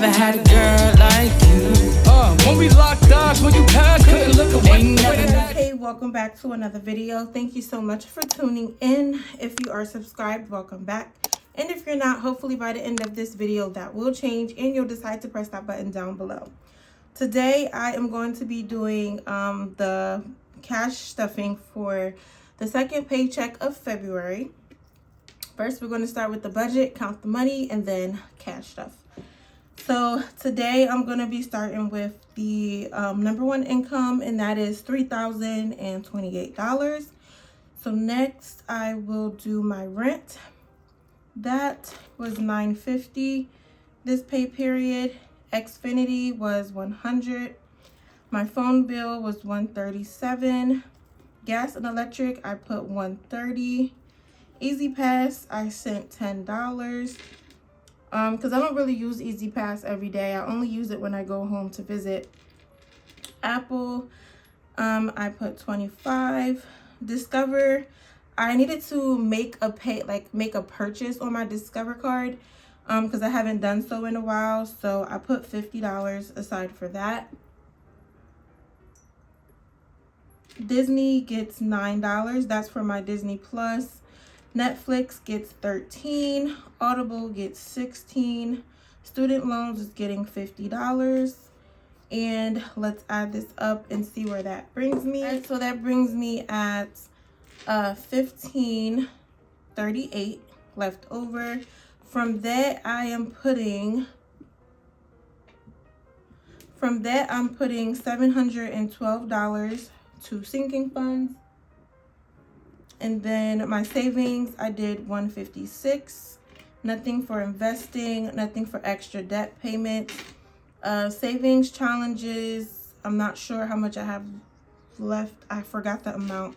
never had a girl like you. When we locked eyes, when you had, couldn't look away. Hey, welcome back to another video. Thank you so much for tuning in. If you are subscribed, welcome back. And if you're not, hopefully by the end of this video that will change and you'll decide to press that button down below. Today I am going to be doing the cash stuffing for the second paycheck of February. First, we're going to start with the budget, count the money, and then cash stuff. So today I'm going to be starting with the number one income, and that is $3,028. So next I will do my rent. That was $950 this pay period. Xfinity was $100. My phone bill was $137. Gas and electric I put $130. Easy Pass I sent $10. Because I don't really use Easy Pass every day. I only use it when I go home to visit. Apple, I put $25. Discover, I needed to make a purchase on my Discover card because I haven't done so in a while. So I put $50 aside for that. Disney gets $9. That's for my Disney Plus. Netflix gets $13. Audible gets $16. Student loans is getting $50. And let's add this up and see where that brings me. Right, so that brings me at $15.38 left over. From that I'm putting $712 to sinking funds. And then my savings, I did $156. Nothing for investing, nothing for extra debt payments. Savings challenges, I'm not sure how much I have left. I forgot the amount.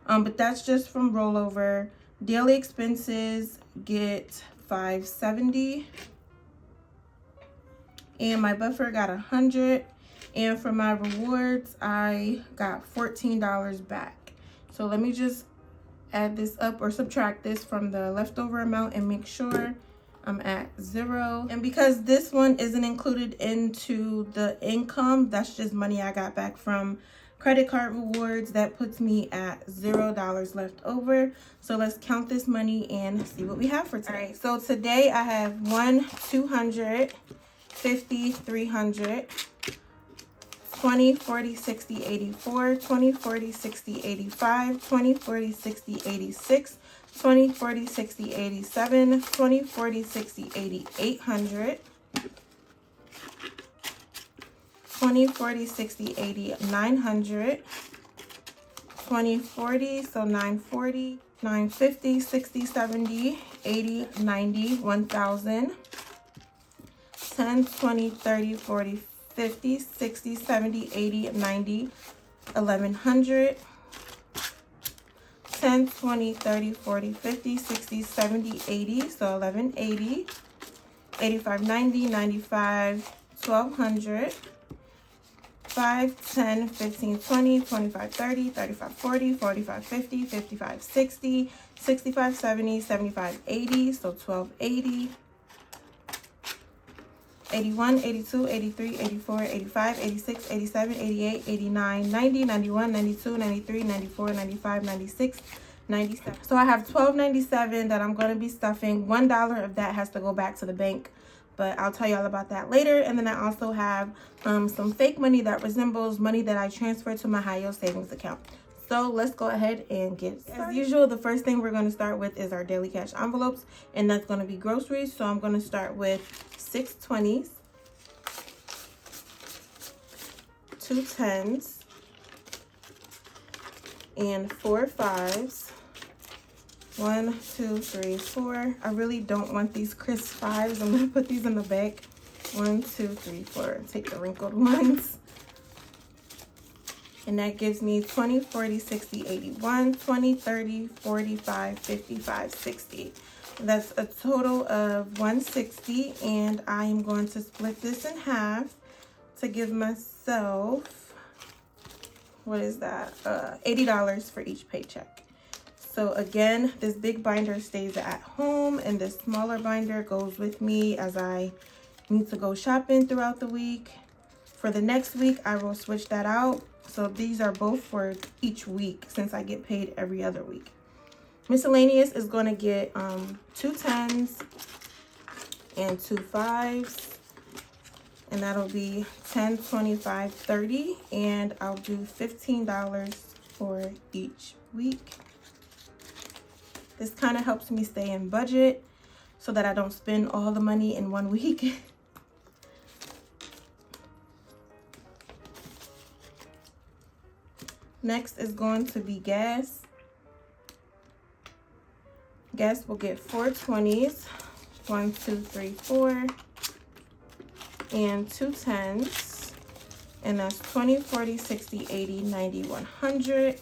But that's just from rollover. Daily expenses get $570. And my buffer got $100. And for my rewards, I got $14 back. So let me just add this up or subtract this from the leftover amount and make sure I'm at 0. And because this one isn't included into the income, that's just money I got back from credit card rewards. That puts me at $0 left over. So let's count this money and see what we have for today. All right, so today I have 1, 200, 50, 300, 20, 40, 60, 84, 20, 40, 60, 85, 20, 40, 60, 86, 20, 40, 60, 87, 20, 40, 60, 80, 800, 20, 40, 60, 80, 900, 20, 40, so 940, 950, 60, 70, 80, 90, 1000, 10, 20, 30, 40, 50, 60, 70, 80, 90, 1100, 10, 20, 30, 40, 50, 60, 70, 80, so 1180, 85, 90, 95, 1200, 5, 10, 15, 20, 25, 30, 35, 40, 45, 50, 55, 60, 65, 70, 75, 80, so 1280, 81, 82, 83, 84, 85, 86, 87, 88, 89, 90, 91, 92, 93, 94, 95, 96, 97. So I have $12.97 that I'm going to be stuffing. $1 of that has to go back to the bank, but I'll tell y'all about that later. And then I also have some fake money that resembles money that I transferred to my high yield savings account. So let's go ahead and get started. As usual, the first thing we're going to start with is our daily cash envelopes, and that's going to be groceries. So I'm going to start with 6 20s, 2 10s, and 4 5s. 1, 2, 3, 4. I really don't want these crisp 5s. I'm going to put these in the back. 1, 2, 3, 4. Take the wrinkled ones. And that gives me 20, 40, 60, 81, 20, 30, 45, 55, 60. That's a total of 160. And I am going to split this in half to give myself, what is that? $80 for each paycheck. So again, this big binder stays at home and this smaller binder goes with me as I need to go shopping throughout the week. For the next week, I will switch that out. So these are both for each week since I get paid every other week. Miscellaneous is going to get 2 10s and 2 5s. And that'll be 10, 25, 30. And I'll do $15 for each week. This kind of helps me stay in budget so that I don't spend all the money in one week. Next is going to be gas. Gas will get 4 20s, 1, 2, 3, 4, and 2 10s. And that's 20, 40, 60, 80, 90, 100.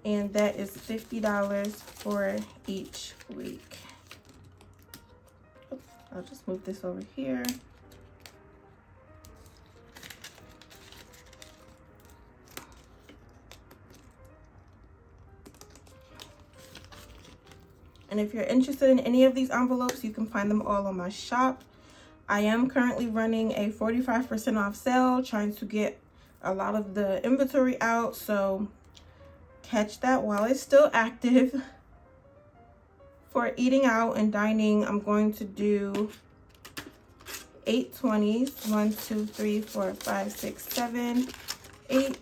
And that is $50 for each week. Oops, I'll just move this over here. And if you're interested in any of these envelopes, you can find them all on my shop. I am currently running a 45% off sale, trying to get a lot of the inventory out. So catch that while it's still active. For eating out and dining, I'm going to do 8 20s, 1, 2, 3, 4, 5, 6, 7, 8,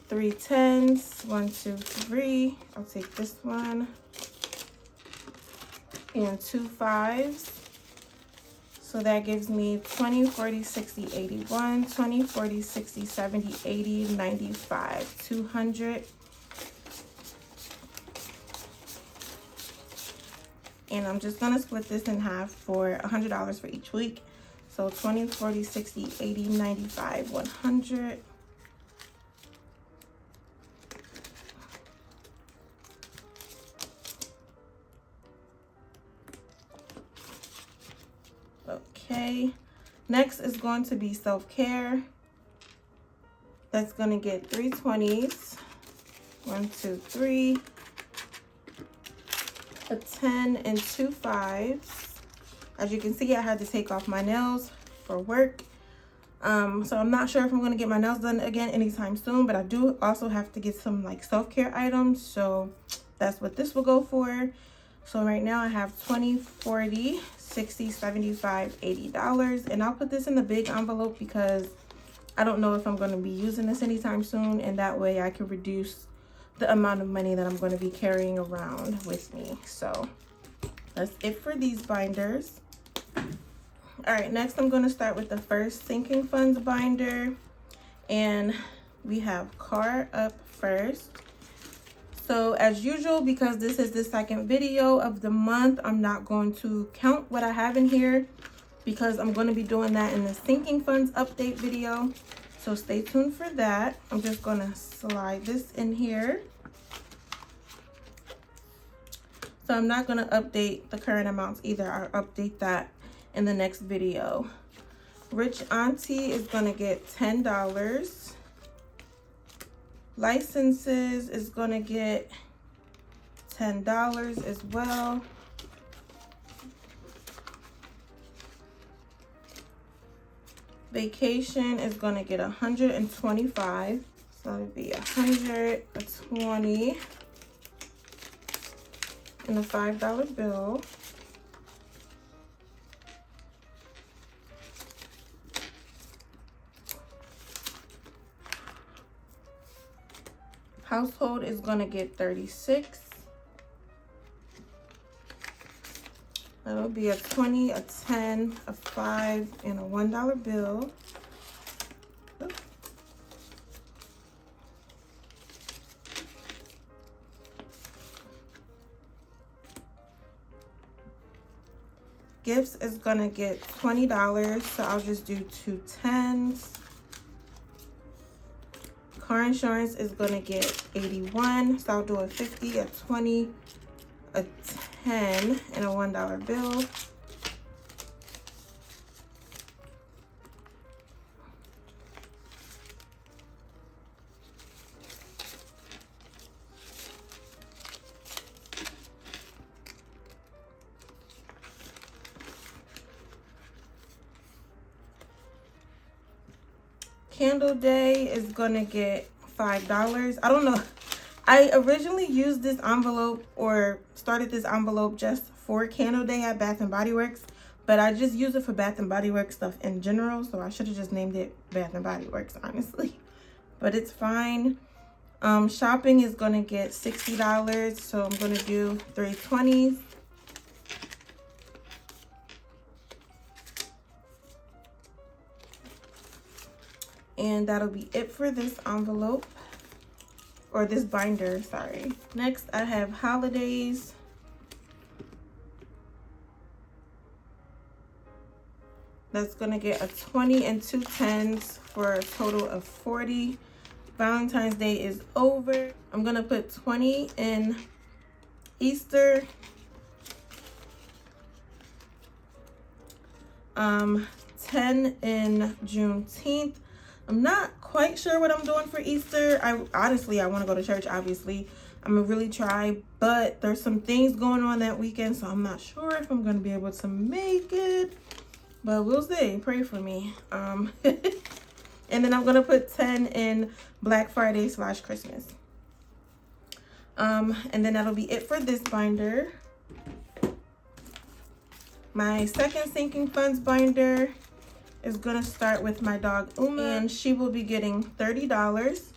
3 10s, 1, 2, 3. I'll take this one. And 2 5s. So that gives me 20, 40, 60, 81, 20, 40, 60, 70, 80, 95, 200. And I'm just gonna split this in half for $100 for each week. So 20, 40, 60, 80, 95, 100. Okay, next is going to be self-care. That's going to get 3 20s, 1, 2, 3, a 10, and 2 5s. As you can see, I had to take off my nails for work. So I'm not sure if I'm going to get my nails done again anytime soon, but I do also have to get some like self-care items. So that's what this will go for. So right now I have 20, 40, 60, 75, $80. And I'll put this in the big envelope because I don't know if I'm going to be using this anytime soon. And that way I can reduce the amount of money that I'm going to be carrying around with me. So that's it for these binders. All right, next I'm going to start with the first sinking funds binder. And we have car up first. So as usual, because this is the second video of the month, I'm not going to count what I have in here because I'm going to be doing that in the sinking funds update video. So stay tuned for that. I'm just going to slide this in here. So I'm not going to update the current amounts either. I'll update that in the next video. Rich Auntie is going to get $10. Licenses is going to get $10 as well. Vacation is going to get 125. So it'll be 100, a 20, and a $5 bill. Household is going to get 36. That'll be a 20, a 10, a 5, and a $1 bill. Oops. Gifts is going to get $20, so I'll just do 2 10s. Car insurance is going to get 81, so I'll do a 50, a 20, a 10, and a $1 bill. Candle Day is gonna get $5. I don't know. I originally used this envelope or started this envelope just for Candle Day at Bath and Body Works, but I just use it for Bath and Body Works stuff in general, so I should have just named it Bath and Body Works, honestly. But it's fine. Shopping is gonna get $60, so I'm gonna do 3 20s. And that'll be it for this envelope, or this binder, sorry. Next, I have holidays. That's gonna get a 20 and 2 10s for a total of 40. Valentine's Day is over. I'm gonna put 20 in Easter. 10 in Juneteenth. I'm not quite sure what I'm doing for Easter. I want to go to church, obviously. I'm gonna really try, but there's some things going on that weekend, so I'm not sure if I'm gonna be able to make it, but we'll see. Pray for me. And then I'm gonna put 10 in Black Friday / Christmas. And then that'll be it for this binder. My second sinking funds binder is gonna start with my dog Uma, and she will be getting $30.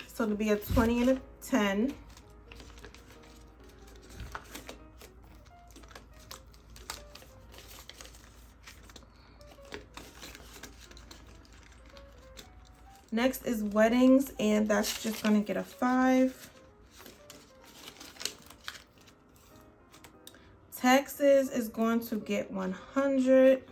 So it'll be a 20 and a 10. Next is weddings, and that's just gonna get a 5. Taxes is going to get 100.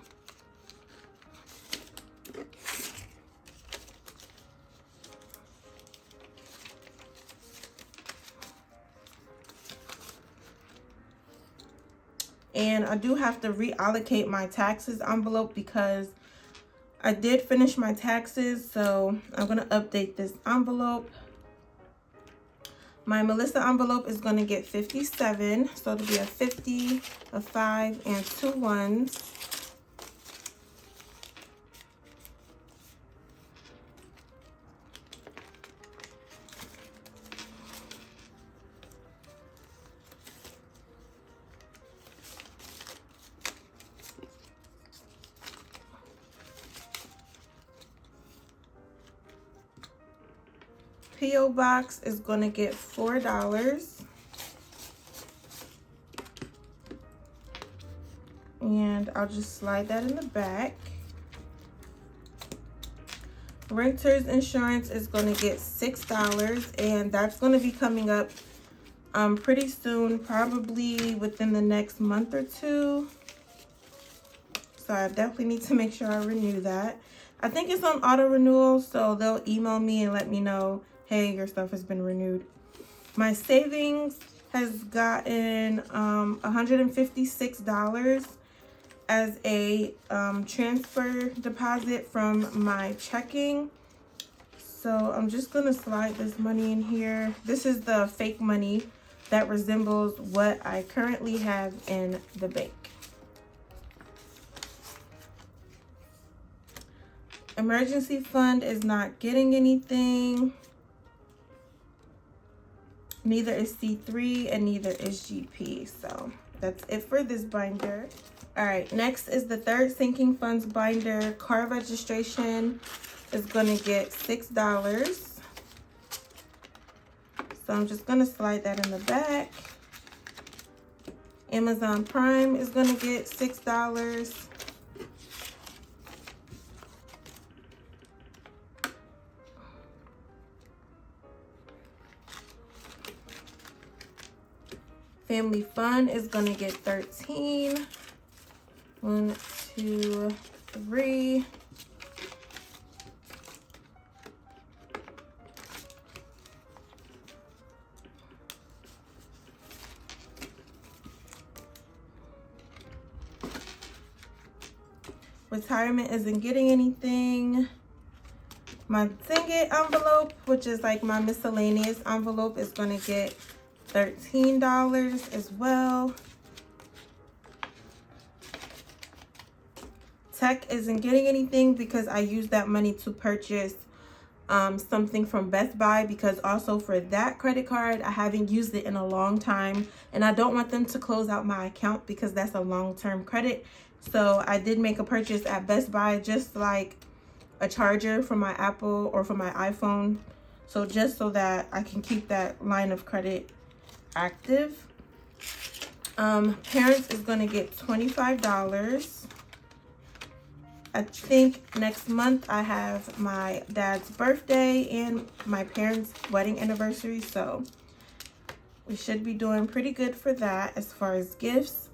And I do have to reallocate my taxes envelope because I did finish my taxes, so I'm gonna update this envelope. My Melissa envelope is going to get 57, so it'll be a 50, a 5, and 2 1s. P.O. Box is going to get $4. And I'll just slide that in the back. Renter's insurance is going to get $6, and that's going to be coming up pretty soon, probably within the next month or 2. So I definitely need to make sure I renew that. I think it's on auto renewal, so they'll email me and let me know, hey, your stuff has been renewed. My savings has gotten $156 as a transfer deposit from my checking. So I'm just gonna slide this money in here. This is the fake money that resembles what I currently have in the bank. Emergency fund is not getting anything. Neither is C3 and neither is GP. So that's it for this binder. All right, next is the third sinking funds binder. Car registration is going to get $6. So I'm just going to slide that in the back. Amazon Prime is going to get $6. Family Fun is going to get 13. 1, 2, 3. Retirement isn't getting anything. My Sing It envelope, which is like my miscellaneous envelope, is going to get $13 as well. Tech isn't getting anything because I used that money to purchase something from Best Buy, because also for that credit card, I haven't used it in a long time and I don't want them to close out my account because that's a long-term credit. So I did make a purchase at Best Buy, just like a charger for my Apple or for my iPhone. So just so that I can keep that line of credit active. Parents is going to get $25. I think next month I have my dad's birthday and my parents' wedding anniversary. So we should be doing pretty good for that as far as gifts.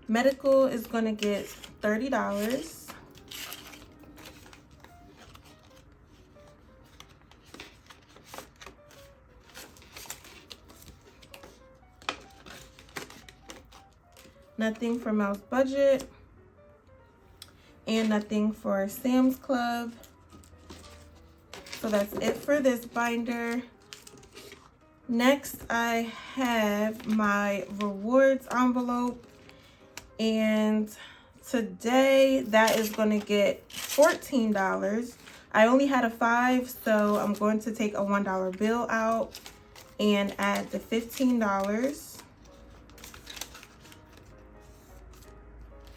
Medical is going to get $30. Nothing for Mellz budget. And nothing for Sam's Club. So that's it for this binder. Next, I have my rewards envelope. And today, that is going to get $14. I only had a 5, so I'm going to take a $1 bill out and add the $15.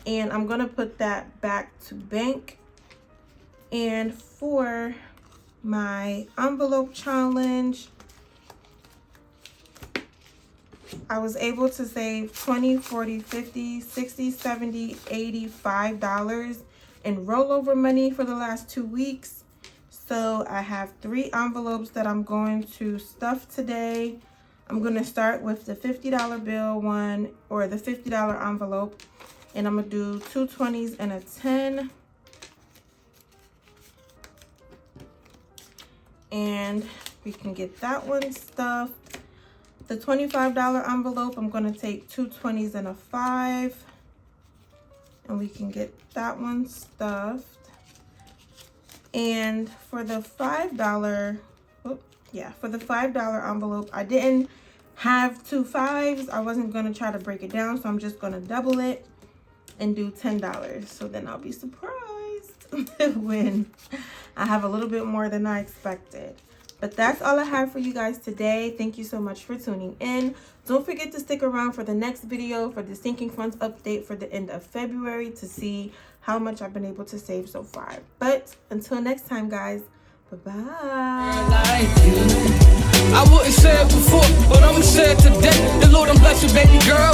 And I'm going to put that back to bank. And for my envelope challenge, I was able to save $20, $40, $50, $60, $70, $80, $5 in rollover money for the last 2 weeks. So I have 3 envelopes that I'm going to stuff today. I'm going to start with the $50 bill one, or the $50 envelope. And I'm going to do 2 20s and a 10. And we can get that one stuffed. The $25 envelope, I'm going to take 2 20s and a 5. And we can get that one stuffed. And for the $5, for the $5 envelope, I didn't have 2 5s. I wasn't going to try to break it down, so I'm just going to double it and do $10. So then I'll be surprised when I have a little bit more than I expected. But that's all I have for you guys today. Thank you so much for tuning in. Don't forget to stick around for the next video for the sinking funds update for the end of February to see how much I've been able to save so far. But until next time, guys, bye-bye. I wouldn't say it before, but I'ma say it today. The Lord, I'm blessed you, baby girl.